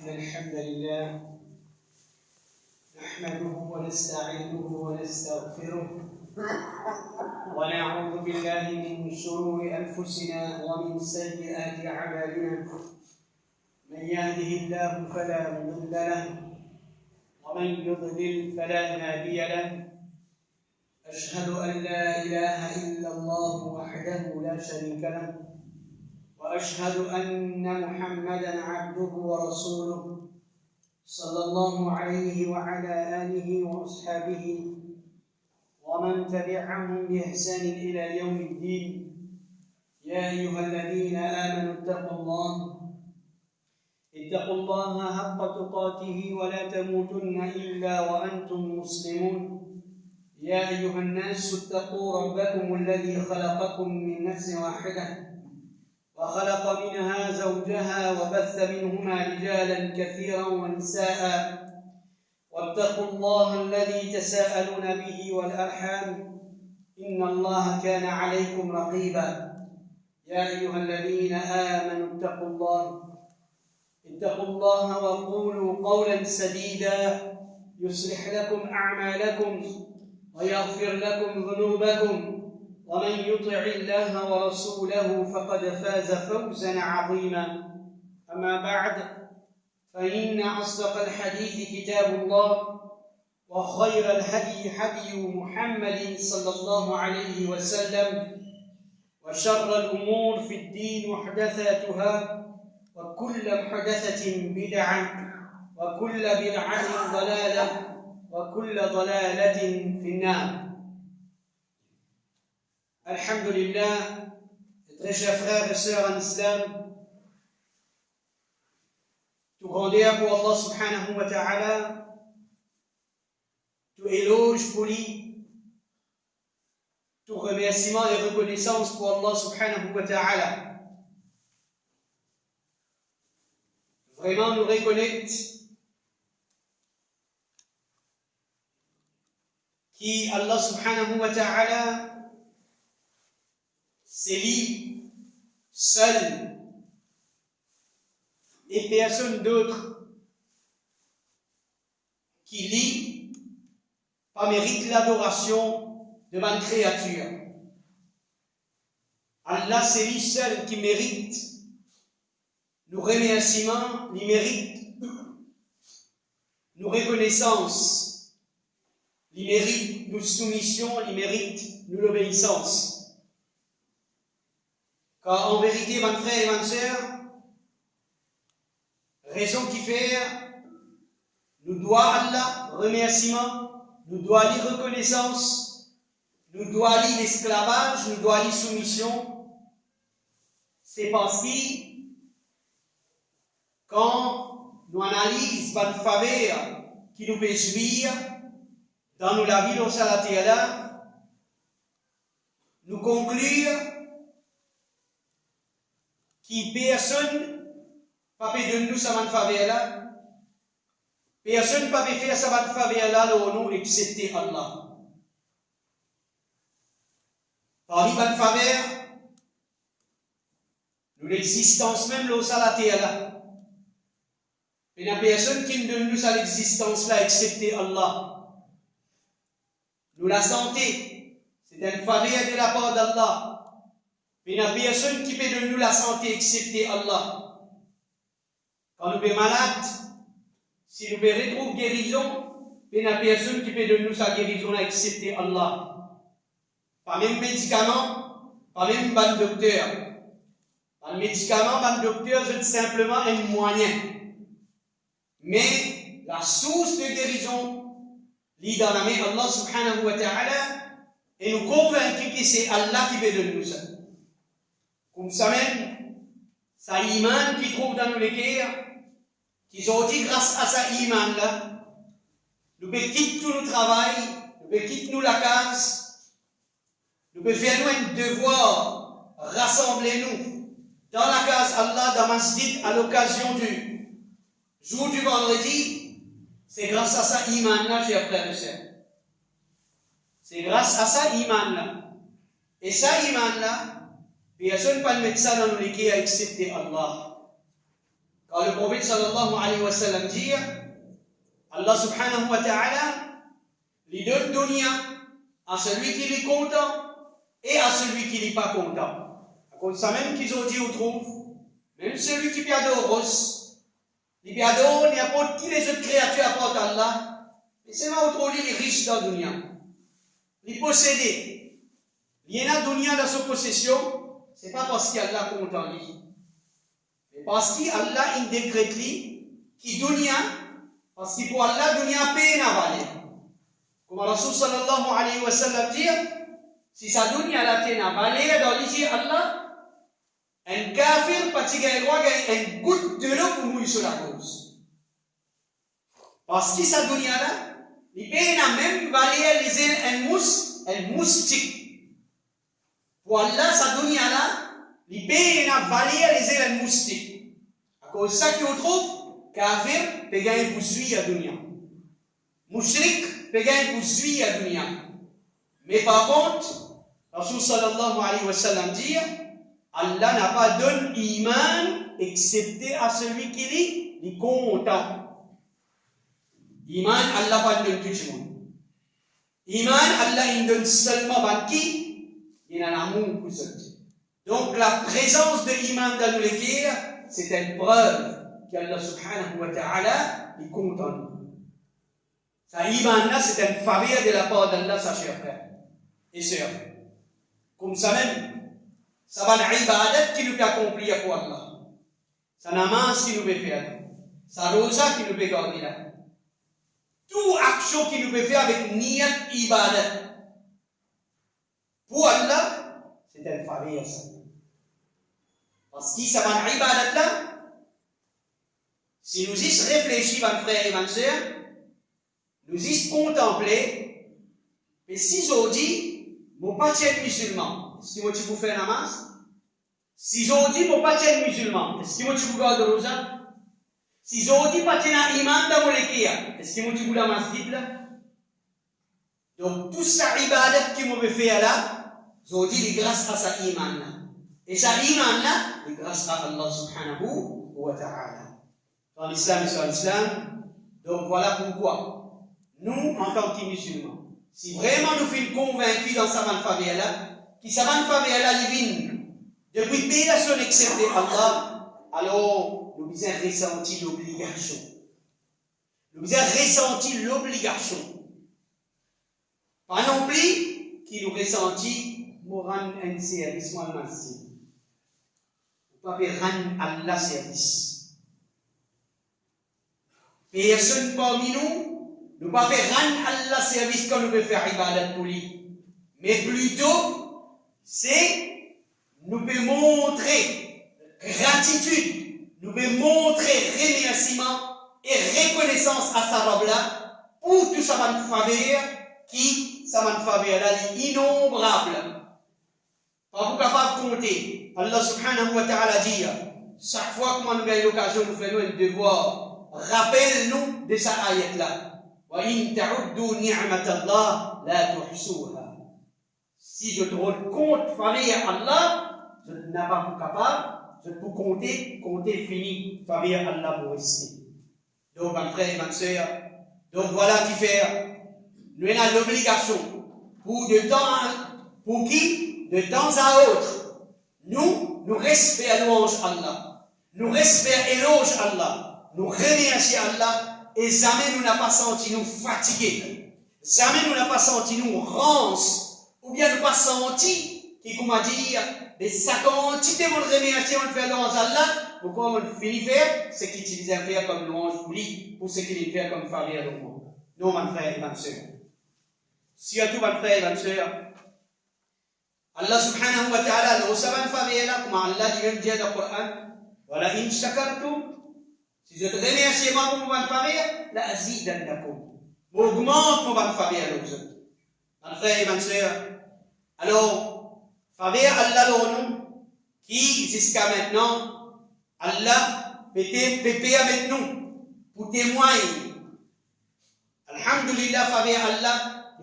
الحمد لله نحمده ونستعينه ونستغفره ونعوذ بالله من شرور أنفسنا ومن سيئات أعمالنا. من يهده الله فلا مضل له ومن يضلل فلا هادي له. أشهد أن لا إله إلا الله وحده لا شريك له وأشهد أن محمدًا عبده ورسوله صلى الله عليه وعلى آله وأصحابه ومن تبعهم بإحسان إلى يوم الدين. يا أيها الذين آمنوا اتقوا الله حق تقاته ولا تموتن إلا وأنتم مسلمون. يا أيها الناس اتقوا ربكم الذي خلقكم من نفس واحدة وخلق منها زوجها وبث منهما رجالا كثيرا ونساء واتقوا الله الذي تساءلون به والأرحام إن الله كان عليكم رقيبا. يا أيها الذين آمنوا اتقوا الله وقولوا قولا سديدا يصلح لكم أعمالكم ويغفر لكم ذنوبكم ومن يطع الله ورسوله فقد فاز فوزا عظيما. أما بعد فإن أصدق الحديث كتاب الله وخير الهدي هدي محمد صلى الله عليه وسلم وشر الأمور في الدين محدثاتها وكل محدثة بدعة وكل بدعة ضلالة وكل ضلالة في النار. Alhamdulillah, très chers frères et sœurs en islam, tout grandeur pour Allah subhanahu wa ta'ala, tout éloge pour lui, tout remerciement et reconnaissance pour Allah subhanahu wa ta'ala. Vraiment nous reconnecte qui Allah subhanahu wa ta'ala c'est lui seul et personne d'autre qui lui pas mérite l'adoration de ma créature. Allah c'est lui seul qui mérite nos remerciements, il mérite nos reconnaissances, il mérite nos soumissions, il mérite nos obéissances. Car en vérité, mon frère et ma sœur, raison qui fait, nous doit Allah remerciement, nous doit lui reconnaissance, nous doit lui l'esclavage, nous doit lui soumission. C'est parce que quand nous analysons la faveur qui nous peut jouir dans la vie de la terre, nous concluons qui personne pas peut donner nous sa faveur là, personne pas peut faire sa faveur là nous excepté Allah. Par la faveur, nous l'existence même là sur la terre là. Il n'y a personne qui ne donne nous sa l'existence là excepté Allah. Nous la santé, c'est une faveur de la part d'Allah. Il n'y a personne qui peut donner nous la santé excepté Allah. Quand nous sommes malades, si nous retrouvons guérison, il n'y a personne qui peut donner nous sa guérison excepté Allah. Pas même médicament, pas même ban docteur. Un médicament, ban docteur, c'est simplement un moyen. Mais la source de guérison, lit dans la main Allah subhanahu wa ta'ala, et nous convaincre que c'est Allah qui peut donner nous ça. Comme ça même, sa iman qui trouve dans nos cœurs, qui ont dit grâce à sa iman là, nous pouvons quitter tout notre travail, nous pouvons quitter nous la case, nous pouvons faire nous un devoir, rassembler nous dans la case Allah, dans masjid à l'occasion du jour du vendredi. C'est grâce à sa iman là, chers frères et sœurs. C'est grâce à sa iman là. Et sa iman là, personne ne peut mettre ça dans nos cœurs excepté Allah. Car le le prophète sallallahu alayhi wa sallam dit, Allah subhanahu wa ta'ala, il donne dunya à celui qui est content et à celui qui n'est pas content. À cause de ça même qu'ils ont dit, on trouve, même celui qui adore Ross, il adore n'importe qui les autres créatures apportent à Allah, mais c'est là où il est riche dans le dunya. Il possédé. Il y en a dunya dans sa possession, c'est pas parce qu'Allah est content lui. Mais parce qu'Allah il décrète lui, qui dunya, parce que pour Allah, dunya paye n'a valeur. Comme Rasul sallallahu alayhi wa sallam dit, si sa dunya la paye n'a valeur, dans l'idée Allah, un kafir, pas de droit, une goutte de l'eau pour mouiller sur la cause. Parce que sa dunya là, il paye n'a même valeur un moustique. Pour Allah, sa dunya là, il paye n'a valeur un moustique. À cause de ça qu'on trouve, kafir peut gagner pour suivre la dunya. Mushrik peut gagner pour suivre la dunya. Mais par contre, Rasul sallallahu alayhi wa sallam dit, Allah n'a pas donné iman excepté à celui qui est content. Iman, Allah n'a pas donné tout le monde. Iman, Allah il donne seulement à qui il a l'amour pour ce Dieu. Donc la présence de l'iman dans les guerres, c'est une preuve qu'Allah subhanahu wa ta'ala est content. Ça iman là, c'est une faveur de la part d'Allah, sa chère frère et sœur. Comme ça même, ça va l'ibadat qui nous accomplit pour Allah. Ça namaz qui nous peut faire. Ça rosa qui nous peut garder là. Toute action qui nous peut faire avec niyat ibadat. Pour Allah, c'est une faveur ça. Parce que ça va l'ibadat là, si nous y réfléchissons, mes frères et mes sœurs, nous y contemplons, mais si je dis, mon pas être musulman, est-ce que tu peux faire namaz? Si je dis, mon pas être musulman, est-ce que tu peux garder rosa? Si je dis, pas être imam dans mon équia, est-ce que tu peux la masjid là? Donc, tout ça, ibadat qui me fait là, je dis, grâce à sa iman là. Et sa iman là, grâce à Allah subhanahu wa ta'ala. Dans l'islam et sur l'islam, donc voilà pourquoi, nous, en tant que musulmans, si vraiment nous sommes convaincus dans sa favela là, qui sa favela là, depuis personne excepté Allah, alors nous avons ressenti l'obligation. Nous avons ressenti l'obligation. Pas non plus qui nous ressenti moran un service, moi le masjid. Pas rendre Allah service. Personne parmi nous ne peut pas rendre Allah service quand nous pouvons faire ibadat pour lui. Mais plutôt, c'est nous pouvons montrer gratitude, nous pouvons montrer remerciement et reconnaissance à sa robe là pour tout sa faveur qui, sa faveur là, est innombrable. Pas vous capable de compter. Allah subhanahu wa ta'ala dit, chaque fois que nous avons l'occasion, nous faisons un devoir. Rappelle-nous de cette ayat-là. وَإِن تَعُدُّوا نِعْمَةَ اللَّهِ لَا تُحْصُوهَا. Si je te rends compte, famille Allah, je n'ai pas capable, je peux compter fini, famille Allah pour rester. Donc, mes frères et mes sœurs, donc voilà qui fait, nous avons l'obligation, pour qui, de temps à autre, nous respectons louange Allah, nous respectons éloge Allah, nous remercions Allah et jamais nous n'avons pas senti nous fatigués. Jamais nous n'avons pas senti nous rances. Ou bien nous n'avons pas senti, qui comme a dit, mais ça quantité de remercier, on fait louange Allah, pourquoi on finit faire, c'est qu'il utilise un faire comme louange pour lui, pour ce qu'il fait comme faveur au monde. Non, mon frère et ma soeur. Surtout, mon frère et ma soeur, Allah subhanahu wa ta'ala, nous savons faveur là, comme Allah dit dans le Coran, voilà, in shakartum. Si je te remercie moi pour mon faveur, la azidannakum. Augmente mon faveur à vous autres. Mon frère et ma soeur. Alors, faveur Allah nous, qui jusqu'à maintenant, Allah peut payer avec nous, pour témoigner. Alhamdulillah, faveur Allah,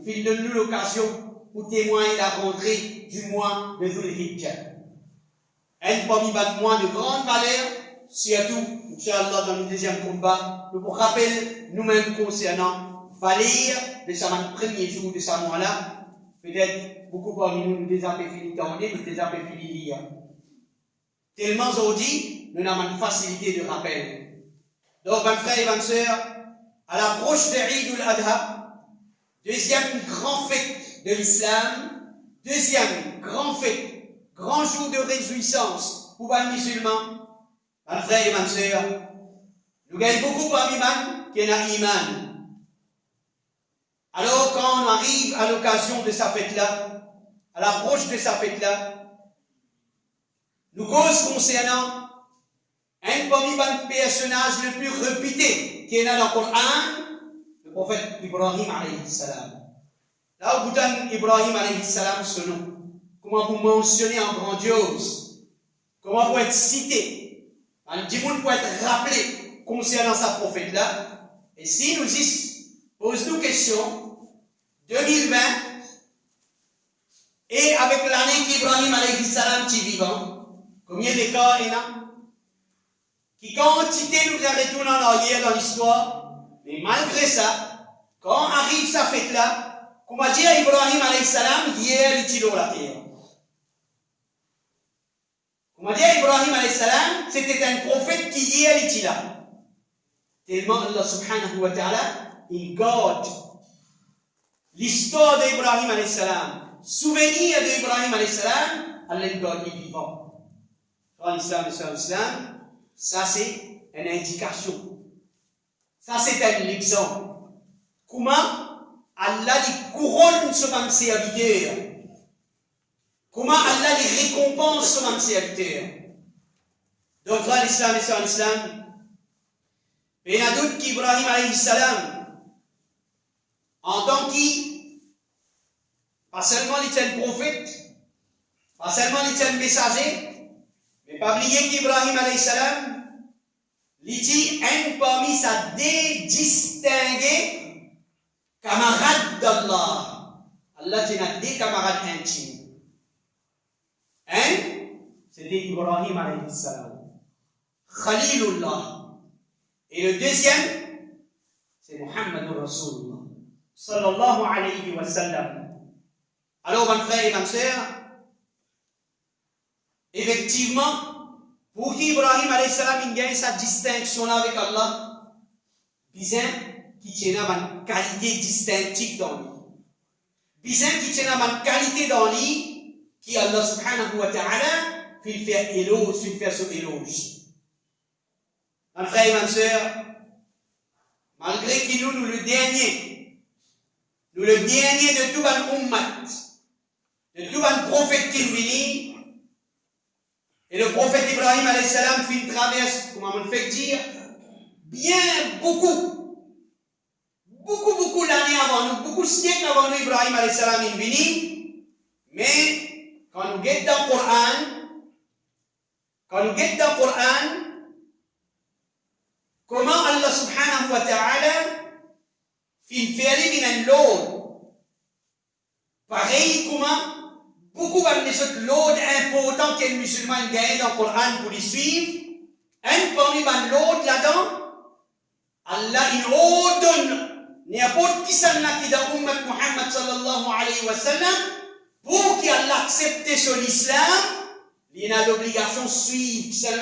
il donne nous l'occasion pour témoigner la rentrée du mois de Dhul Hijjah. Un premier mois de grande valeur, surtout, Inch'Allah, dans le deuxième combat, nous vous rappelons nous-mêmes concernant Valir de sa premier jour de ce mois-là. Peut-être beaucoup parmi nous déjà fait fini d'entendre, nous déjà fait fini lire. Tellement aujourd'hui, nous avons une facilité de rappel. Donc, mes frères et mes sœurs, à l'approche de Eid al-Adha, deuxième grand fête de l'islam, deuxième grand fête, grand jour de réjouissance pour les musulmans, mes frères et mes sœurs, nous gagnons beaucoup parmi nous qui ont iman. Alors, quand on arrive à l'occasion de sa fête-là, à l'approche de sa fête-là, nous causons concernant un parmi les personnages le plus réputé qui est dans le Coran, le prophète Ibrahim alayhi salam. Là où vous avez Ibrahim alayhi salam, ce nom, comment vous mentionnez en grandiose, comment vous être cité, un petit monde peut être rappelé concernant sa prophète-là, et si nous posons question, 2020, et avec l'année qu'Ibrahim alayhi salam est vivant, combien de cas il y a? Qui quantité nous a retourné en arrière dans l'histoire, mais malgré ça, quand arrive sa fête-là, comme a dit Ibrahim alayhi salam, hier il tire la terre. Comme a dit Ibrahim alayhi salam, c'était un prophète qui hier il tire là. Tellement Allah subhanahu wa ta'ala, il garde l'histoire d'Ibrahim alayhi salam, souvenir d'Ibrahim alayhi salam, Allah le garde vivant. Dans l'islam et sur l'islam, ça c'est une indication. Ça c'est un exemple. Comment Allah les couronne sur un serviteur. Comment Allah les récompense sur un serviteur. Donc dans l'islam et sur l'islam, il y a d'autres qu'Ibrahim alayhi salam, en tant que, pas seulement il était un prophète, pas seulement il était un messager, mais pas oublier qu'Ibrahim alayhi salam, il dit un parmi sa distingués camarades d'Allah. Allah dit des camarades intimes. Un, c'était Ibrahim alayhi salam, Khalilullah. Et le deuxième, c'est Muhammad Rasulullah, sallallahu alayhi wa sallam. Alors, mes frères et mes sœurs, effectivement, pour qu'Ibrahim alayhi salam gagne sa distinction là avec Allah, bizarre qui tient une qualité distinctive dans lui. Bizarre qui tient une qualité dans lui, qui Allah subhanahu wa ta'ala fait faire éloge, fait faire son éloge. Mes frères et mes sœurs, malgré que nous le dernier de tout un ummat, de tout un prophète qui est venu, et le prophète Ibrahim alayhi salam fait une traverse, comment on fait dire, bien beaucoup d'années avant nous, beaucoup de siècles avant nous, Ibrahim alayhi salam est venu, mais quand nous guettons dans le Coran, comment Allah subhanahu wa ta'ala fait une l'autre. Pareil, comment beaucoup de choses l'autre important que les musulmans gagnent dans le Coran pour les suivre, un parmi l'autre là-dedans, Allah il ordonne n'importe qui s'en a qui dans l'ummat Muhammad sallallahu alayhi wa sallam, pour qu'il accepte son islam, il a l'obligation de suivre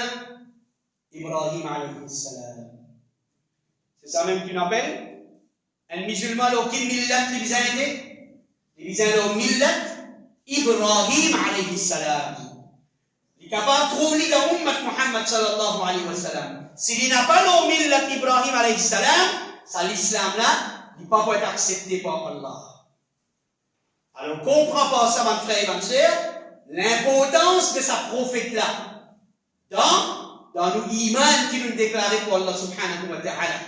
Ibrahim alayhi salam. C'est ça même qu'on appelle un musulman, aucun millat, il vient le millat Ibrahim alayhi salam. Il n'est pas trouvé dans l'ummat Muhammad sallallahu alayhi wa sallam. S'il n'a pas le millat Ibrahim alayhi salam, ça l'islam là, il ne peut pas être accepté par Allah. Alors, on ne comprend pas ça, mes frères et mes sœurs, l'importance de sa prophète là, dans nos imans qui nous déclarent pour Allah subhanahu wa ta'ala,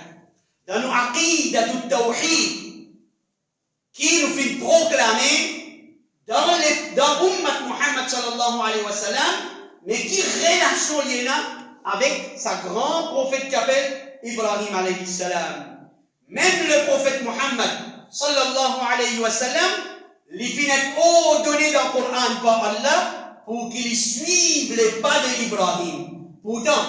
dans nos aqidah tout tawhid, qui nous fait proclamer dans l'ummat Muhammad sallallahu alayhi wa sallam, mais qui relation liée là avec sa grand prophète qui appelle Ibrahim alayhi salam. Même le prophète Muhammad sallallahu alayhi wa sallam, les finit ordonné dans le Coran par Allah pour qu'ils suivent les pas d'Ibrahim. Pourtant,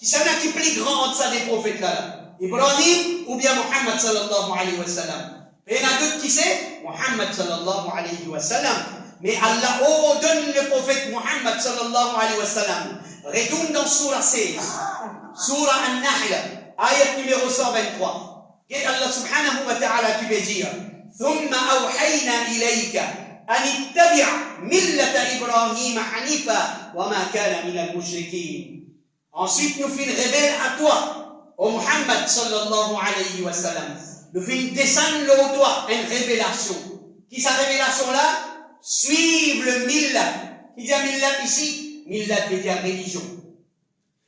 Qui s'en a qui plus grand entre ça des prophètes là? Ibrahim ou bien Muhammad sallallahu alayhi wa sallam? Et il y en a d'autres qui c'est? Muhammad sallallahu alayhi wa sallam. Mais Allah ordonne le prophète Muhammad sallallahu alayhi wa sallam. Retourne dans Surah 16. Surah An-Nahl, ayat numéro 123. Qu'est-ce Allah subhanahu wa ta'ala qui veut dire? ثم أوحينا إليك أن اتبع ملة إبراهيم حنيفا وما كان من المشركين. Ensuite, nous fin révèle à toi, au Muhammad sallallahu alayhi wa sallam. Nous fin descendre le toi une révélation. Qui sa révélation là? Suivre le millat. Qui dit millat ici? Millat veut dire religion.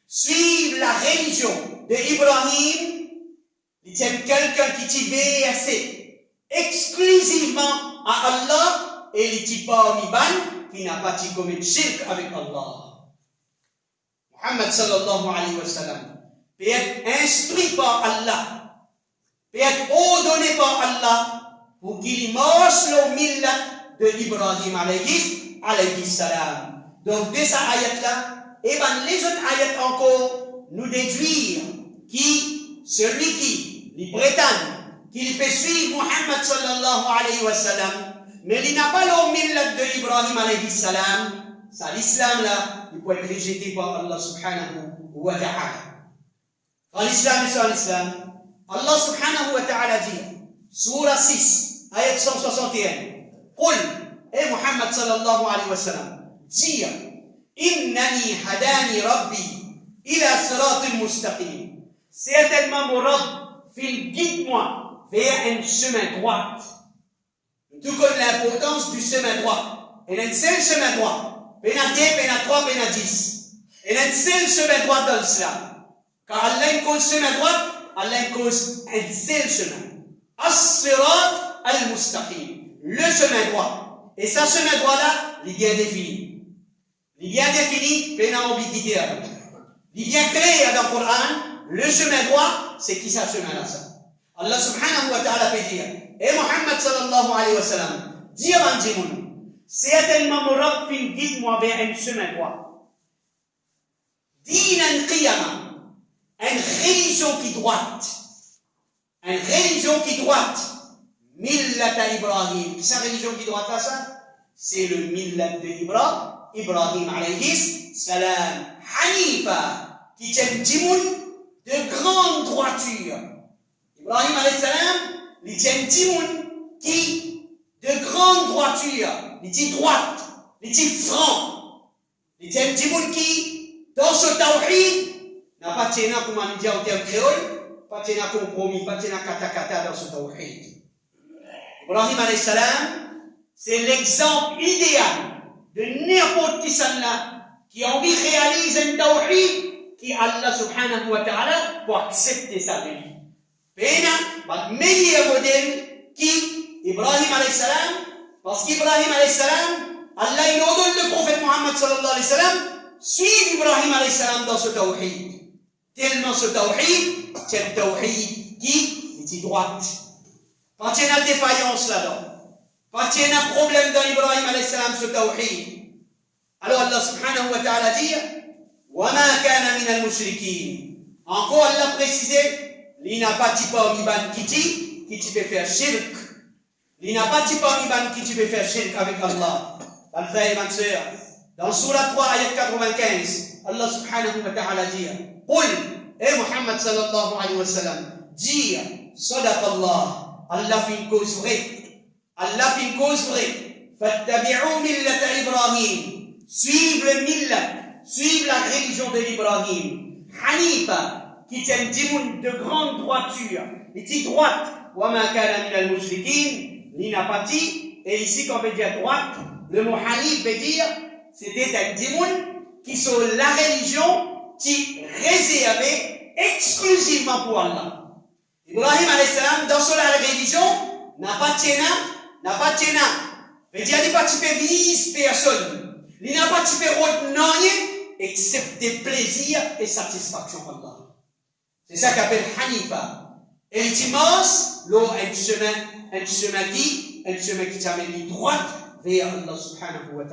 Suivre la religion de Ibrahim. Il y a quelqu'un qui t'y veille assez. Exclusivement à Allah et les tipas miban qui n'a pas commis shirk avec Allah. Muhammad sallallahu alayhi wa sallam peut être instruit par Allah, peut être ordonné par Allah pour qu'il marche le millat de Ibrahim alayhi salam. Donc, de sa ayat-là, et ben les autres ayats encore nous déduire qui, celui qui, les prétend qu'il peut suivre Muhammad sallallahu alayhi wa sallam, mais il n'a pas le millat de Ibrahim alayhi salam, ça l'islam là, il peut être rejeté par Allah subhanahu wa ta'ala. Dans l'islam, c'est l'islam. Allah subhanahu wa ta'ala dit, Surah 6, ayat 161, قل, et Muhammad sallallahu alayhi wa sallam, dire, إنني هداني ربي إلى صراط مستقيم. Certainement mon Rabb, guide-moi vers un chemin droit. Tout comme l'importance du chemin droit. Il y a un seul chemin droit. Il y en a 2, il y en a 3, il y en a 10. Il y a un seul chemin droit dans l'islam. Car Allah cause chemin droit, Allah cause un seul chemin. As-sirat al-mustaqim. Le chemin droit. Et ce chemin droit-là, il est bien défini. Il est bien défini, il y a une ambiguïté avec. Il est bien clair dans le Coran. Le chemin droit, c'est qui ça chemin-là, ça? Allah subhanahu wa ta'ala peut dire, et Muhammad sallallahu alayhi wa sallam, dis à Bandimoun, certainement mon Rabb guide-moi vers un chemin droit. Dinan qiyama, une religion qui droite, une religion qui droite, millata Ibrahim. Qui sa religion qui droite là, ça? C'est le millat de Ibrahim alayhi salam, Hanifa, qui tient de grande droiture. Ibrahim alayhi salam, il tient un timoun qui, de grande droiture, il dit droite, il dit franc. Il tient un timoun qui, dans ce tawhid, n'a pas tenu comme on dit en termes créoles, pas tenu compromis, pas tenu kata dans ce tawhid. Ibrahim alayhi salam, c'est l'exemple idéal de n'importe qui là qui a envie de réaliser un tawhid qui Allah subhanahu wa ta'ala pour accepter sa vie. Le meilleur modèle qui Ibrahim alayhi salam, parce qu'Ibrahim alayhi salam, Allah il ordonne le prophète Muhammad sallallahu alayhi wa sallam, suivre Ibrahim alayhi salam dans ce tawhid. Tellement ce tawhid, c'est le tawhid qui est droite. Quand il y a une défaillance là-dedans, quand il y a un problème dans Ibrahim alayhi salam, ce tawhid, alors Allah subhanahu wa ta'ala dit, وَمَا كَانَ مِنَ الْمُشْرِكِينَ. Encore Allah précisé, il n'a pas de par Iban qui tu peux faire shirk. Il n'a pas de par Iban qui tu peux faire shirk avec Allah. Mes frères et mes sœurs, dans Surah 3, ayat 95, Allah subhanahu wa ta'ala dit, قل, et Muhammad sallallahu alayhi wa sallam, dire, صدق Allah, Allah fait une cause vraie. Allah fait une cause vraie. فاتبعوا ملة إبراهيم. Suivre le millat, suivre la religion de l'Ibrahim. Hanifa. Qui tient de grande droiture, il dit droite, وَمَا كَانَ مِنَ الْمُشْرِكِينَ, l'inapati, et ici quand on veut dire droite, le mot hanif veut dire, c'était un dimoun qui sont la religion qui réservée exclusivement pour Allah. Ibrahim alayhi salam, dans son religion, n'a pas tenu, veut dire, il n'a pas de personne, il n'a pas de rien, excepté plaisir et satisfaction pour Allah. C'est ça qu'appelle Hanifa. Et l'immense, l'eau, un chemin qui t'amène droite vers Allah subhanahu wa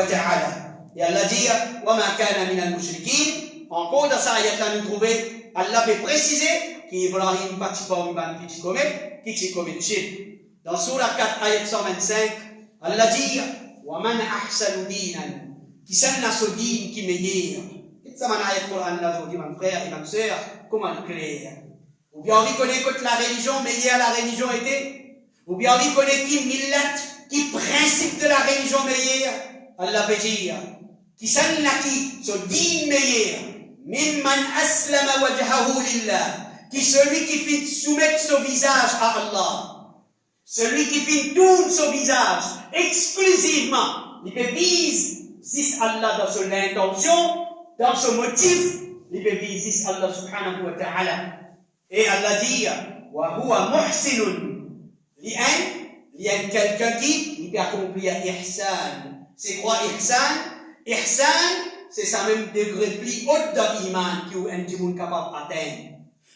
ta'ala. Et Allah dit, وَمَا كَانَ مِنَ الْمُشْرِكِينَ, encore dans ça, il y a nous trouver, Allah peut préciser qu'Ibrahim pas qui commet shirk. Dans Surah 4, ayat 125, Allah dit, وَمَنْ أَحْسَنُ دِينًا qui s'en a ce din qui meilleur. Et ça, ayat Coran là, je dis, mon frère et ma soeur, comment le clair? Ou bien on reconnaît que la religion meilleure, la religion était? Ou bien on reconnaît qui millat, qui principe de la religion meilleure? Allah veut dire, qui s'en a qui, ce din meilleur, mimman aslama wajhahu lillah, qui celui qui fait soumettre son visage à Allah. Celui qui fait tourne son visage exclusivement, il vise si Allah dans son intention, dans son motif, il vise Allah subhanahu wa ta'ala. Et Allah dit, wa huwa muhsinun, lian quelqu'un qui peut accomplir ihsan. C'est quoi ihsan? Ihsan, c'est ça même degré plus haut dans l'iman qui est un capable d'atteindre.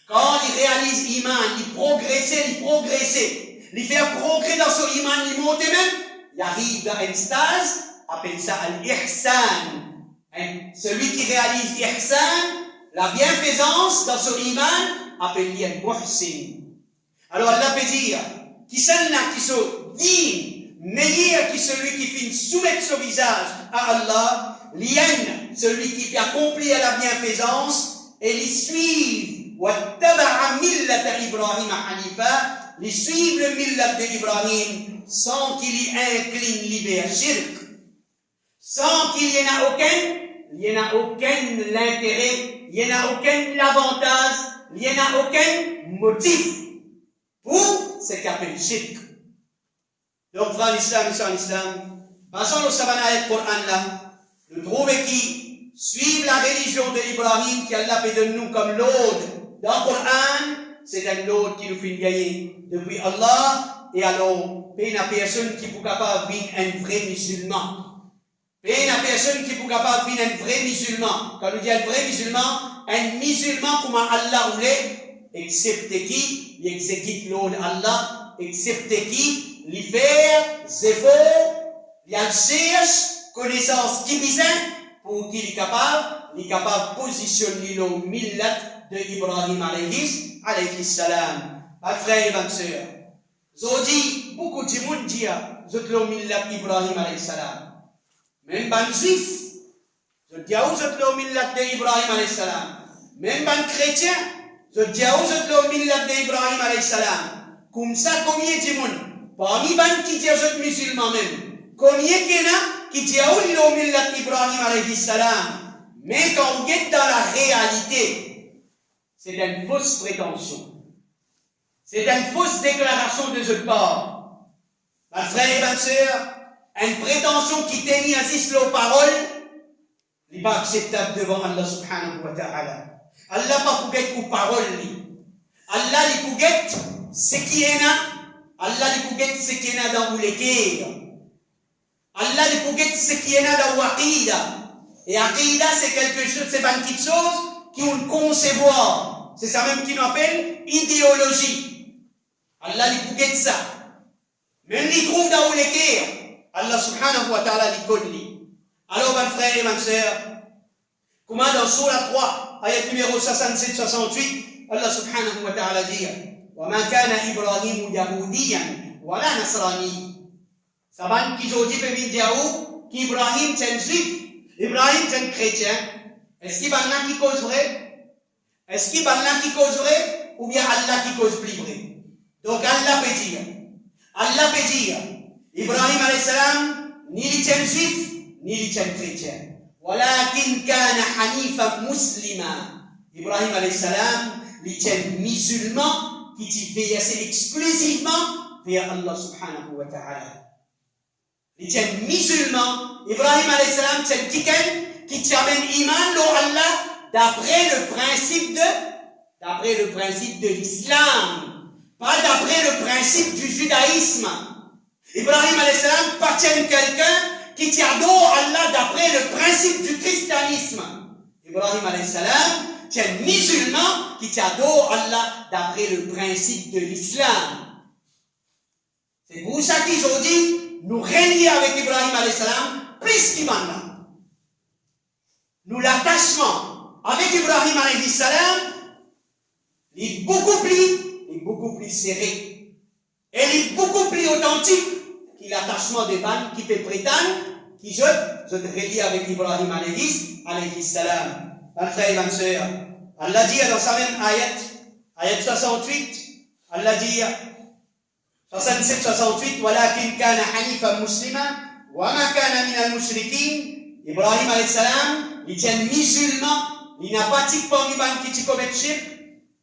Quand il réalise l'iman, il progresse. Il fait un progrès dans son iman, il monte même, il arrive dans une stase, appelle ça l'ihsan. Celui qui réalise l'ihsan, la bienfaisance dans son iman, appelle-lui un muhsin. Alors Allah peut dire, qui se dit meilleur que celui qui fait soumettre son visage à Allah, lien, celui qui peut accomplir la bienfaisance, et les suivre, wattaba'a millata Ibrahim hanifa, les suivre le millat d'Ibrahim sans qu'il y incline vers shirk, sans qu'il y en a aucun l'intérêt, il n'y en a aucun avantage, il n'y en a aucun motif pour ce qu'appelle shirk. Donc, frère l'islam, passons au savana et Coran là, nous trouvons qui suivent la religion d'Ibrahim qui Allah fait de nous comme l'ordre dans le Coran. C'est un autre qui nous fait gagner depuis Allah, et alors, il y a personne qui est capable de vivre un vrai musulman. Il y a personne qui est capable de vivre un vrai musulman. Quand on dit un vrai musulman, comment Allah voulait, excepté qui, il exécute l'ordre d'Allah, excepté qui, il fait des efforts, il cherche connaissance qui besoin, pour qu'il est capable de positionner le millat de Ibrahim alayhi salam. Mes frères et mes sœurs, j'ai dit, beaucoup de monde dit, je te l'ai millat Ibrahim alayhi salam. Même les juifs, je dis, je te l'ai millat de Ibrahim alayhi salam. Même les chrétiens, je dis, je te l'ai millat de Ibrahim alayhi salam. Comme ça, combien de monde? Parmi les qui disent, je suis musulman même. Combien il y en a qui disent, je te l'ai millat Ibrahim alayhi salam. Mais quand on est dans la réalité, c'est une fausse prétention. C'est une fausse déclaration de ce part. Ma frère et ma sœur, une prétention qui tenait ainsi aux paroles, n'est pas acceptable devant Allah subhanahu wa ta'ala. Allah pas pour guetter aux paroles. Allah les pour guetter ce qui est là. Allah les pour guetter ce qui est là dans le cœur. Allah les pour guetter ce qui est là dans l'aqida. Et aqida c'est quelque chose, c'est pas une petite chose qui on concevoir. C'est ça même qu'on appelle idéologie. Allah les bouquet ça. Même les trouve dans les cœurs. Allah subhanahu wa ta'ala les connaît. Alors, mes frères et mes sœurs, comment dans Surah 3, ayat numéro 67-68, Allah subhanahu wa ta'ala dit, وَمَا كَانَ إِبْرَاهِيمُ يَهُودِيًّا وَلَا نَصْرَانِيًّا. Ça va qu'ils ont dit, qu'Ibrahim c'est un juif, Ibrahim c'est un chrétien. Est-ce qu'il y a un qui cause vrai? Est-ce qu'il y a un qui cause vrai? Ou bien Allah qui cause plus vrai? Donc Allah peut dire, Ibrahim alayhi salam, ni il était juif, ni il était chrétien. Walakin kana hanifa muslima. Ibrahim alayhi salam, il était musulman, qui s'est versé exclusivement vers Allah subhanahu wa ta'ala. Il était musulman. Ibrahim alayhi salam, c'est quelqu'un qui amène iman l'eau Allah d'après le principe de l'islam. Pas d'après le principe du judaïsme. Ibrahim alayhi salam appartient à quelqu'un qui adore Allah d'après le principe du christianisme. Ibrahim alayhi salam est un musulman qui adore Allah d'après le principe de l'islam. C'est pour ça qu'ils ont dit, nous régnons avec Ibrahim alayhi salam plus qu'Iman. Nous l'attachement avec Ibrahim alayhi salam, il est beaucoup plus serré. Et il est beaucoup plus authentique que l'attachement des bandes qui peut prétendre qui je relie avec Ibrahim alayhi salam. Mes frères et mes sœurs, Allah dit dans sa même ayat 68, Allah dit 67-68, walakin kana hanifan muslima wa ma kana min al-mushrikin. Ibrahim alayhi salam, il est musulman, il n'a pas de parmi les qui commettent shirk.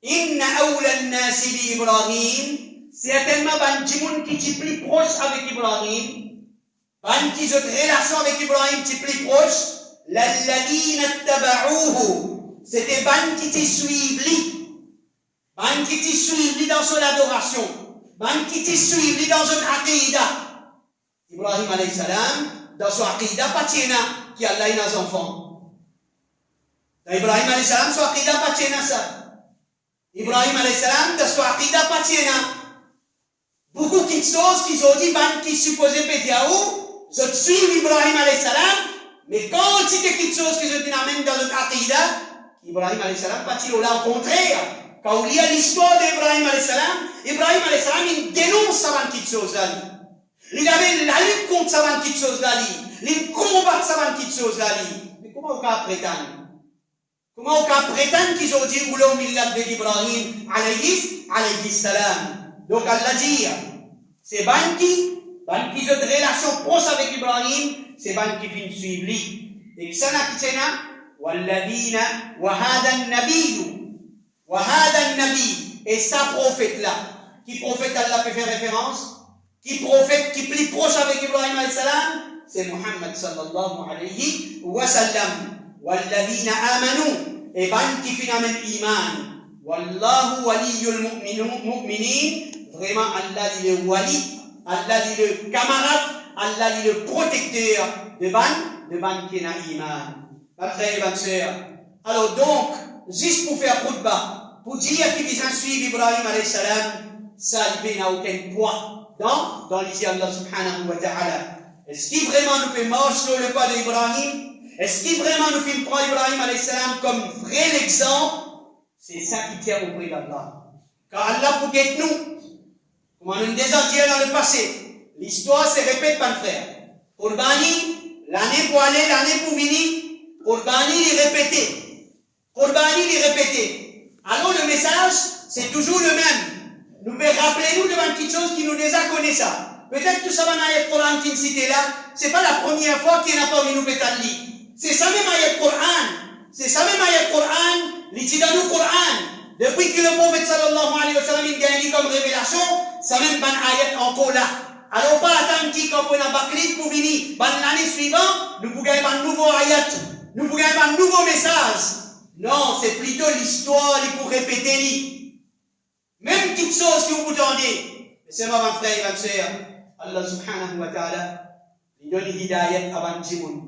Inna awla an-nasi bi Ibrahim, certainement ban qui est plus proche avec Ibrahim, ban qui a une relation avec Ibrahim qui est plus proche, l'alladhina taba'uhu, c'était ban qui te suivent, ban qui te suivent dans son adoration, ban qui te suivent dans son aqidah. Ibrahim alayhi salam, dans son aqidah, pas tiena qui Allah a des enfants. Dans Ibrahim alayhi salam, son aqidah pas tiena ça. Ibrahim alayhi salam, dans son aqidah pas tiena. Beaucoup de choses qui ont dit, qui supposaient péter à où, je suis Ibrahim alayhi salam, mais quand il y a quelque chose qui se amène dans notre aqidah, Ibrahim alayhi salam, pas-il là au contraire. Quand on lit l'histoire d'Ibrahim alayhi salam, il dénonce ça quelque chose là. Il avait la lutte contre ça quelque chose là. Il combat ça quelque chose là. Mais comment on peut prétendre? Comment on peut prétendre qu'ils ont dit, ou l'homme il l'a fait Ibrahim alayhi salam? Donc Allah dit, c'est ban qui ont une relation proche avec Ibrahim, c'est ban qui vient suivre lui. Et ça n'a pas été walladina wa hada nabi, et ça prophète là, qui prophète Allah peut faire référence, qui prophète qui est plus proche avec Ibrahim alayhi salam, c'est Muhammad sallallahu alayhi wa sallam. Walladina amanu, et ban qui fait amène iman. Wallahu waliyul mu'minin. Vraiment, Allah il est wali, Allah il est le camarade, Allah il est le protecteur de ban qui n'a iman. Mes frères et mes sœurs. Alors donc, juste pour faire khutbah, pour dire qu'ils besoin suivre Ibrahim alayhi salam, ça n'a aucun poids dans l'ici Allah subhanahu wa ta'ala. Est-ce qu'il vraiment nous fait marcher sur le pas d'Ibrahim? Est-ce qu'il vraiment nous fait prendre Ibrahim alayhi salam comme vrai exemple? C'est ça qui tient auprès d'Allah. Car Allah pour guetter nous, comme on a déjà dit dans le passé, l'histoire se répète, mon frère. Qurbani, l'année pour aller, l'année pour venir, Qurbani est répété. Qurbani est répété. Alors le message, c'est toujours le même. Nous pouvons rappeler nous devant quelque chose qui nous déjà connaît ça. Peut-être que ça va dans le Coran qui cité là, c'est pas la première fois qu'il y en a parmi nous peut-être dit. C'est ça même ayat Coran. C'est ça même ayat Coran, l'itidanu Coran. Depuis que le prophète sallallahu alayhi wa sallam il gagne comme révélation, ça même ban ayat encore là. Alors pas attendre qu'on peut bakrit pour venir. Ban l'année suivante, nous pouvons gagner un nouveau ayat. Nous pouvons gagner un nouveau message. Non, c'est plutôt l'histoire pour répéter. Même petite chose que vous entendez. C'est moi, mon frère et ma sœur. Allah subhanahu wa ta'ala, il donne l'hidayat avant Jimoun.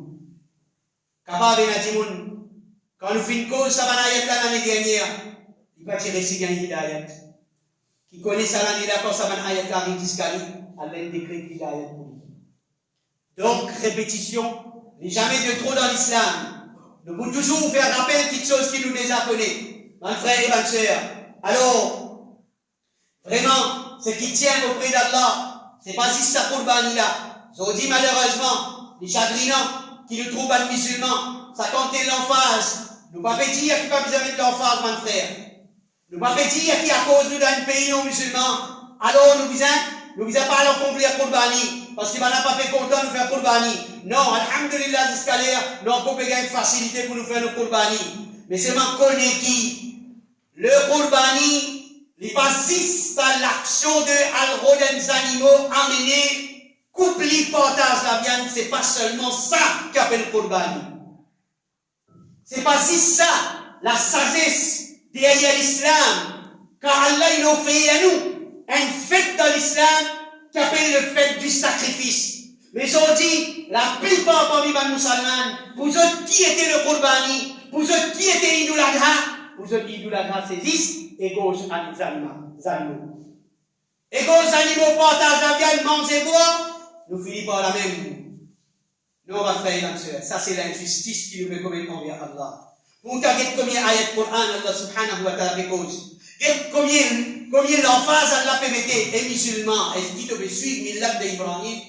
Capable de Jimoun. Quand nous faisons une cause, ça va l'année dernière. Il va tirer si bien l'hidayat. Qui connaît ça l'année d'accord, ça va l'ayat arrive jusqu'à lui. Allah décret l'hidayat pour lui. Donc, répétition, n'est jamais de trop dans l'islam. Nous pouvons toujours faire rappel de petites choses qui nous déjà connaissent. Mon frère et ma sœur. Alors, vraiment, ce qui tient auprès d'Allah, c'est pas si ça pour le bani là. Je dis malheureusement, les chagrinants qui nous trouvent les musulmans, ça compte l'emphase. Nous ne pouvons pas dire qu'il n'y a pas besoin de l'emphase, mon frère. Nous ne pouvons pas dire qu'il y a cause nous dans un pays non musulman. Alors, nous besoin pas leur accomplir pour le bani. Parce qu'il n'a pas fait content de nous faire Qurbani. Non, alhamdulillah, jusqu'à l'air, nous avons une facilité pour nous faire le Qurbani. Mais c'est ma connaît qui. Le Qurbani, il passe à l'action de alro des animaux amenés, coupe les partage la viande, c'est pas seulement ça qu'appelle le Qurbani. C'est pas si ça, la sagesse derrière l'islam. Car Allah, il offre à nous une fête dans l'islam qui appelle le fait du sacrifice. Mais on dit, la plupart parmi les musulmans, pour eux qui était le Qurbani, pour eux qui était Idul Adha, pour eux Idul Adha c'est 10 égaux à les animaux. Égaux animaux partagent la viande, mangent et boivent, nous finissons par la même. Non, on va faire une answer. Ça c'est l'injustice qui nous fait commettre envers Allah. Pour ta get combien ayat Coran Allah subhanahu wa ta'ala cause. Get combien l'emphase Allah peut mettre et musulman. Est-ce qu'il te veut suivre Millat d'Ibrahim?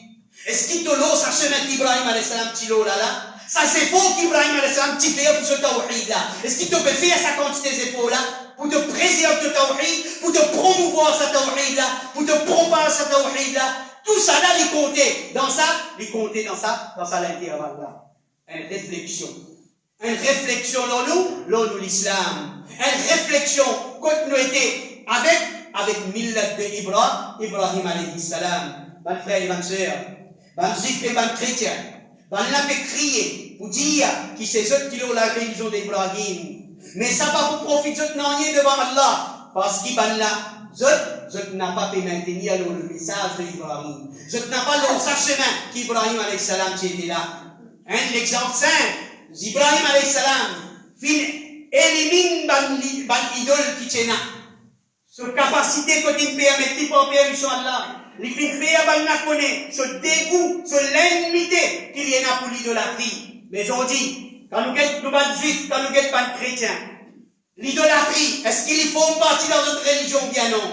Est-ce qu'il te l'eau sa chemin d'Ibrahim alayhi salam tilo là là? Ça c'est faux qu'Ibrahim alayhi salam t'y fait pour ce tawhid là. Est-ce qu'il te peut faire ça quand tu t'es épaules là? Pour te préserver ce tawhid, pour te promouvoir ce tawhid là, pour te propager ce tawhid là. Tout ça là, il comptait dans ça l'intervalle là. Une réflexion. Une réflexion dans nous l'islam. Une réflexion quand nous étions avec Millat de Ibrahim alayhi salam. Ban frère et ban sœur, ban juif et ban chrétien, ban la fait crier pour dire qui c'est ceux qui ont la religion d'Ibrahim. Mais ça va vous profiter de rien devant Allah. Parce qu'il ban là, je n'ai pas pu maintenir le message d'Ibrahim. Je n'ai pas le chemin qu'Ibrahim alayhi salam était là. L'exemple simple, Ibrahim alayhi salam, élimine ban idole qui tient là. Sa capacité que tu permets pour permission Allah. Les filles ce dégoût, ce l'ennimité qu'il y a pour l'idolâtrie. Mais on dit, quand nous sommes pas juifs, quand nous sommes pas chrétiens, l'idolâtrie, est-ce qu'ils font partie dans notre religion? Bien non.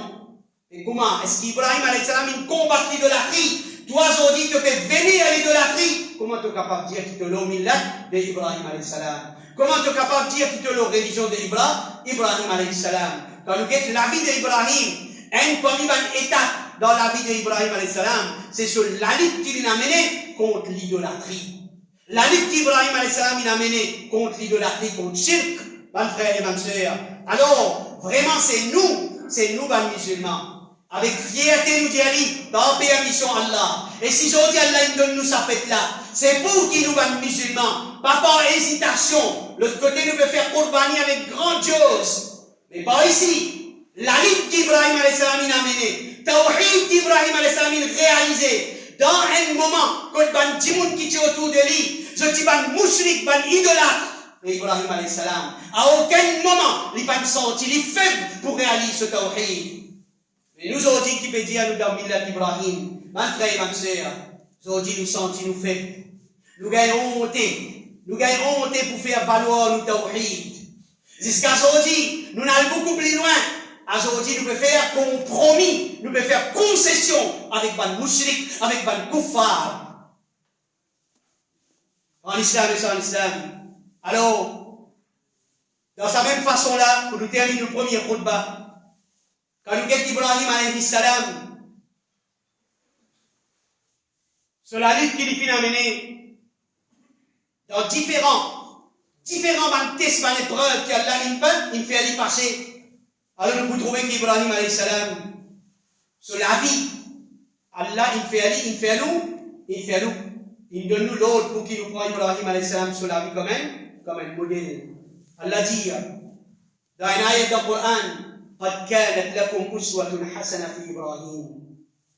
Et comment? Est-ce qu'Ibrahim alayhi salam combat l'idolâtrie? Toi, on dit que tu peux venir à l'idolâtrie. Comment tu es capable de dire que tu es l'omillat d'Ibrahim alayhi salam? Comment tu es capable de dire que tu es la religion d'Ibrahim alayhi salam? Quand nous sommes la vie d'Ibrahim, une première étape dans la vie d'Ibrahim alayhi salam, c'est sur la lutte qu'il a menée contre l'idolâtrie. La lutte qu'Ibrahim alayhi salam a menée contre l'idolâtrie, contre shirk, mes frères et mes sœurs. Alors, vraiment, c'est nous, les musulmans. Avec fierté, nous disons, dans permission Allah. Et si aujourd'hui Allah il donne nous sa fête là, c'est pour qui nous, les musulmans, pas par hésitation. L'autre côté, nous pouvons faire Qurbani avec grandiose. Mais pas ici. La lutte qu'Ibrahim alayhi salam a menée, Tawhid qu'Ibrahim alayhi salam a réalisé, dans un moment, quand ban djimoun qui est autour de lui, je dis ban mouchrik, ban idolâtre, Ibrahim alayhi salam, à aucun moment, il n'a pas senti, il est faible pour réaliser ce Tawhid. Mais nous aujourd'hui qui peut dire nous dans Millat Ibrahim, ma frère et ma sœur, aujourd'hui nous sentons nous faibles. Nous gagnons honte pour faire valoir nous Tawhid. Jusqu'à aujourd'hui, nous n'allons beaucoup plus loin. Aujourd'hui, nous pouvons faire compromis, nous pouvons faire concession avec ban mouchrik, avec ban kuffar. En islam et sans islam. Alors, dans sa même façon-là, pour nous terminer le premier khutbah, quand nous guettons Ibrahim alayhi salam, sur la lutte qu'il finit à mener, dans différents tests, épreuves qu'Allah il fait aller passer. Alors nous pouvons trouver qu'Ibrahim alayhi salam, sur la vie, Allah il fait à nous, il donne nous l'ordre pour qu'il nous prenne Ibrahim alayhi salam sur la vie comme un modèle. Allah dit, dans une ayat dans le Coran, قد كانت لكم أسوة حسنة في إبراهيم.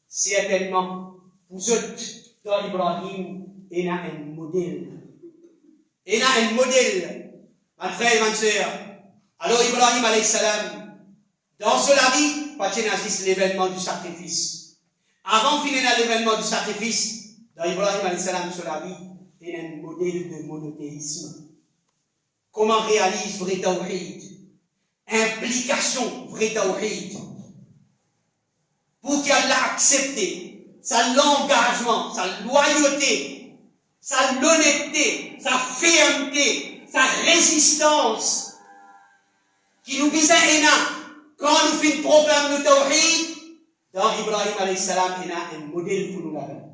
Certainement, vous êtes dans Ibrahim, il y a un modèle. Il y a un modèle, mon frère et ma sœur. Alors Ibrahim alayhi salam, dans cela vie, pas de l'événement du sacrifice. Avant de finir l'événement du sacrifice, dans Ibrahim alayhi salam sur la vie, il y a un modèle de monothéisme. Comment réalise vrai tawhid? Implication vrai tawhid. Pour qu'Allah accepte sa l'engagement, sa loyauté, sa l'honnêteté, sa fermeté, sa résistance, qui nous vise quand nous faisons problème de tawhid, dans Ibrahim alayhi salam, il y a un modèle pour nous là-bas.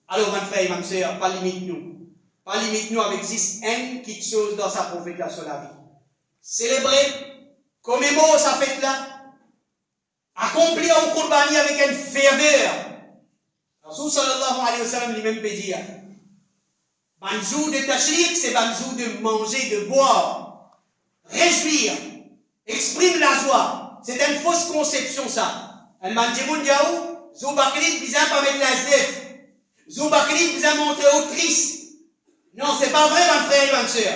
Alors, mon frère et ma soeur, pas limite nous avec une petite chose dans sa prophétie sur la vie. Célébrer, commémorer sa fête là, accomplir un Qurbani avec une ferveur. Rasoul sallallahu alayhi wa sallam lui-même peut dire, banjou de tashriq, c'est banjou de manger, de boire, réjouir, exprime la joie. C'est une fausse conception ça. Un mandjimoun diaou, Zoubakri bizarre pas mettre la SDF. Zoubakri bizarre montrer au triste. Non, c'est pas vrai, ma frère et ma soeur.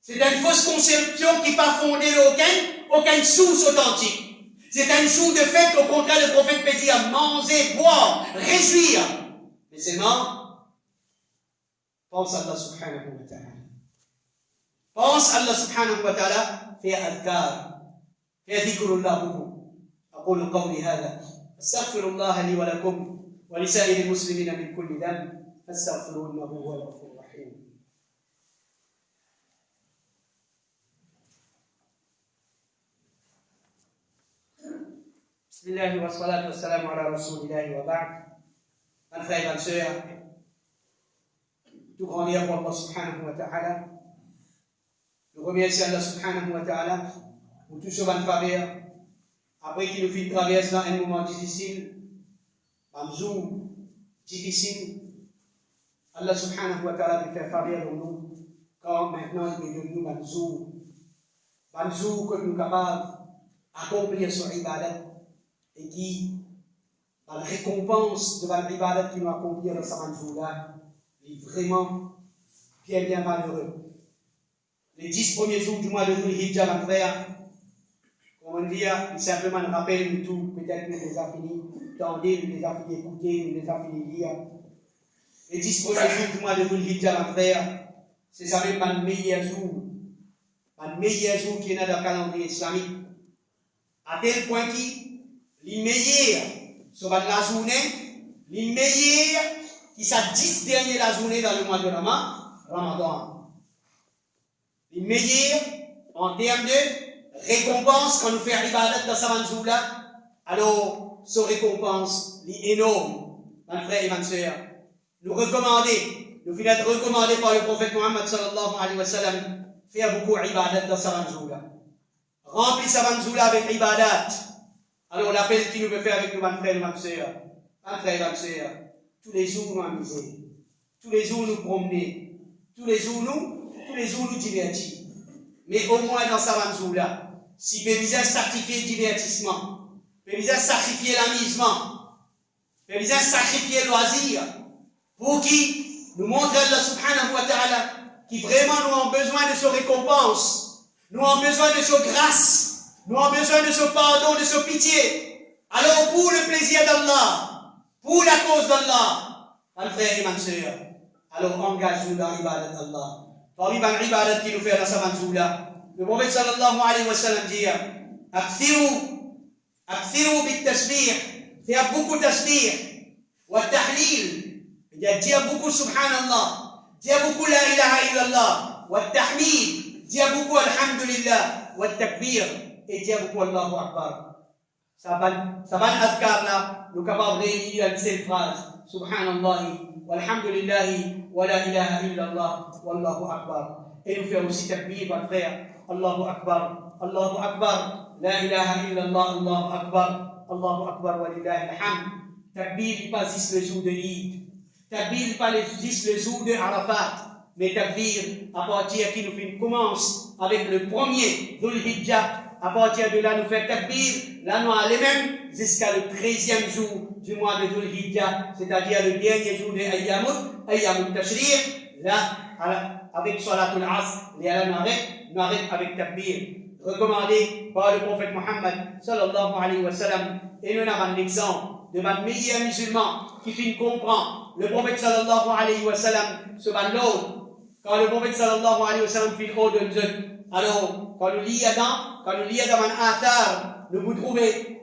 C'est une fausse conception qui n'est pas fondée aucune source authentique. C'est une source de fait, au contraire, le prophète peut dire manger, boire, réjouir. Mais seulement, pense à Allah subhanahu wa ta'ala. pense Allah subhanahu wa ta'ala, fais adhkar, fais dhikrullah beaucoup. أقول قولي هذا أستغفر الله لي ولكم ولسائر المسلمين من كل ذنب فاستغفروه إنه هو الغفور الرحيم. بسم الله والصلاة والسلام على رسول الله وبعد. Un frère et une sœur, tout grandir pour Allah subhanahu wa ta'ala. Nous remercions Allah subhanahu wa ta'ala pour tout ce qu'on va faire. Après qu'il nous fait traverser un moment difficile, un jour difficile, Allah subhanahu wa ta'ala peut faire faveur de nous, quand maintenant il est devenu un jour que nous sommes capables d'accomplir son ibadat, et qui, la récompense de l'ibadat qui nous accomplit dans ce jour-là, est vraiment bien malheureux. Les 10 premiers jours du mois de Dhul Hijjah, mon frère, on va dire, simplement un rappel de tout, peut-être nous les a fini d'entendre, nous les a fini d'écouter, nous les a fini de lire. Les 10 premiers jours du mois de Dhul Hijjah, mon frère, c'est ça même le meilleur jour qui est dans le calendrier islamique. À tel point qu'il est meilleur sur la journée, les meilleurs qui sont 10 derniers la journée dans le mois de Ramadan. Les meilleurs en termes de récompense quand nous faisons l'ibadat dans ce jour-là, alors ce récompense est énorme, mon frère et ma soeur. Nous venons être recommandés par le prophète Muhammad sallallahu alayhi wa sallam, faire beaucoup d'ibadat dans ce jour-là. Remplir ce jour-là avec l'ibadat. Alors l'appel qu'il nous veut faire avec nous, mon frère et ma soeur, tous les jours nous amuser, tous les jours nous promener, tous les jours nous divertir. Mais au moins dans ce jour-là, si nous pouvons sacrifier le divertissement, nous pouvons sacrifier l'amusement, nous pouvons sacrifier le loisir, pour qui nous montre Allah subhanahu wa ta'ala qui vraiment nous avons besoin de sa récompense, nous avons besoin de sa grâce, nous avons besoin de son pardon, de sa pitié. Alors pour le plaisir d'Allah, pour la cause d'Allah, mon frère et ma soeur, alors engage-nous dans l'ibadat d'Allah. Parmi les ibadats qui nous fait dans ce jour-là, le prophète sallallahu alayhi wa sallam dit Akthiru bit-tasbih, faire beaucoup de tasbih, wa tahlil, dire beaucoup subhanallah, dire beaucoup la ilaha illallah, wa tahmid, dire beaucoup alhamdulillah, wa takbir, et dire beaucoup Allahu Akbar. Ça va l'adhkar là, nous capables de réunir une seule phrase, subhanallah, walhamdulillahi, wa la ilaha illallah, wallahu Akbar. Et nous faire aussi takbir, mon frère, Allahu Akbar, Allahu Akbar, la ilaha illallah, Allahu Akbar, wa lillahi alhamd. Takbir, pas juste le jour de l'Eid. Takbir, pas juste le jour de Arafat. Mais takbir, à partir qui nous commence avec le premier Dhul Hijjah. À partir de là, nous faisons takbir, là nous allons même jusqu'à le 13e jour du mois de Dhul Hijjah, c'est-à-dire le dernier jour de Ayyamut Tashriq, là, avec Salatul Asr, et là nous arrêtons avec takbir, recommandé par le prophète Muhammad sallallahu alayhi wa sallam. Et nous avons un exemple de notre meilleur musulman qui finit comprendre le prophète sallallahu alayhi wa sallam se bat l'autre. Quand le prophète sallallahu alayhi wa sallam finit l'autre de nous, alors quand nous lisons dans un athar, nous trouvons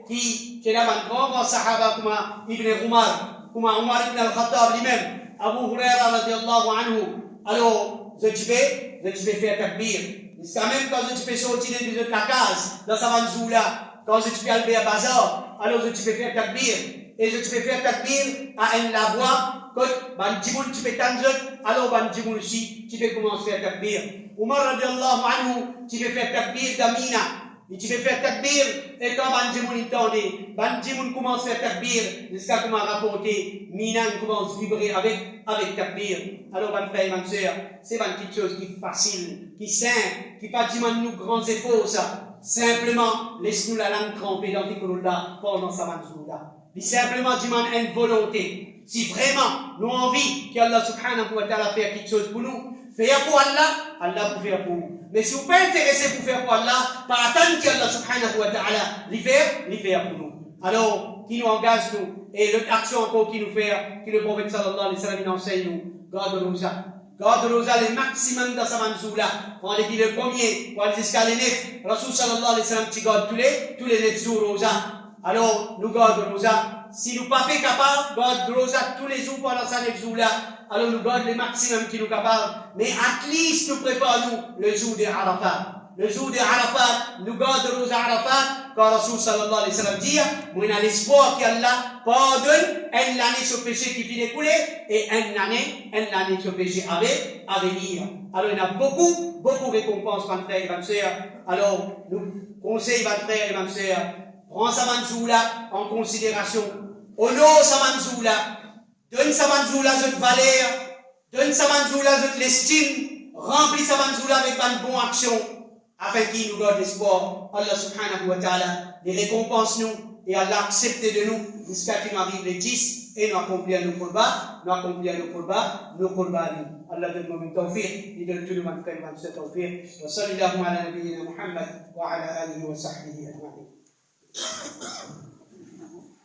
qui est là un grand sahaba comme Ibn Umar, comme Umar ibn al-Khattab lui-même, Abu Huraira radiallahu anhu. Alors, je vais faire takbir. C'est quand même quand je vais sortir de la case, dans sa jour-là, quand je vais aller à bazar, alors je vais faire takbir. Et je vais faire takbir à la voix, quand ban djimoul tu peux tanjot, alors ban djimoul aussi, tu peux commencer à faire takbir. Umar radiallahu anhu, tu peux faire takbir d'Amina. Et tu peux faire takbir, et quand ban djimoul entendait, ban djimoul commence à faire takbir, jusqu'à comment rapporter, Mina commence à vibrer avec takbir. Alors, ban frère et ban sœur, c'est une petite chose qui est facile, qui est simple, qui pas demande nous grands efforts, ça. Simplement, laisse-nous la langue trempée dans tes là pendant sa manjoula. Mais simplement demande une volonté. Si vraiment nous avons envie qu'Allah subhanahu wa ta'ala fasse quelque chose pour nous, faire pour Allah, Allah peut faire pour nous. Mais si vous pas intéressé pour faire pour Allah, pas attendre qu'Allah subhanahu wa ta'ala l'y faire pour nous. Alors, qui nous engage nous, et l'autre action encore qui nous fait, que le prophète sallallahu alayhi wa sallam enseigne nous, garde-nous ça. garde rosa le maximum dans sa manzoula. Quand on dit le premier, quand on jusqu'à les 9, Rasul sallallahu alayhi wa sallam, tu gardes tous les 9 jours rosa. Alors, nous garde rosa. Si nous pas capables, garde rosa tous les jours pendant sa 9 jours là. Alors, nous garde le maximum qui nous capable. Mais at least, nous préparons le jour de Arafat. Le jour de Arafat, nous garde rosa Arafat, quand Rasul sallallahu alayhi wa sallam dit, moi, on a l'espoir qu'Allah pardonne une année sur péché qui finit couler et une année sur péché à venir. Alors, il y a beaucoup de récompenses, mes frères et mes sœurs. Alors, nous conseillons, mes frères et mes sœurs, prends sa manzoula en considération. Honore sa manzoula. Donne sa manzoula cette valeur. Donne sa manzoula cette l'estime. Remplis sa manzoula avec une bonne action. Afin qu'il nous garde l'espoir. Allah subhanahu wa ta'ala les récompense nous. Et Allah accepte de nous jusqu'à qu'il nous arrive les 10 et nous accomplir nos corbats. Allah donne-nous une tawfiq. Il donne tout le monde frère et tawfiq. Wa sallallahu ala nabiyyina Muhammad wa ala alihi wa sahbihi ajma'in.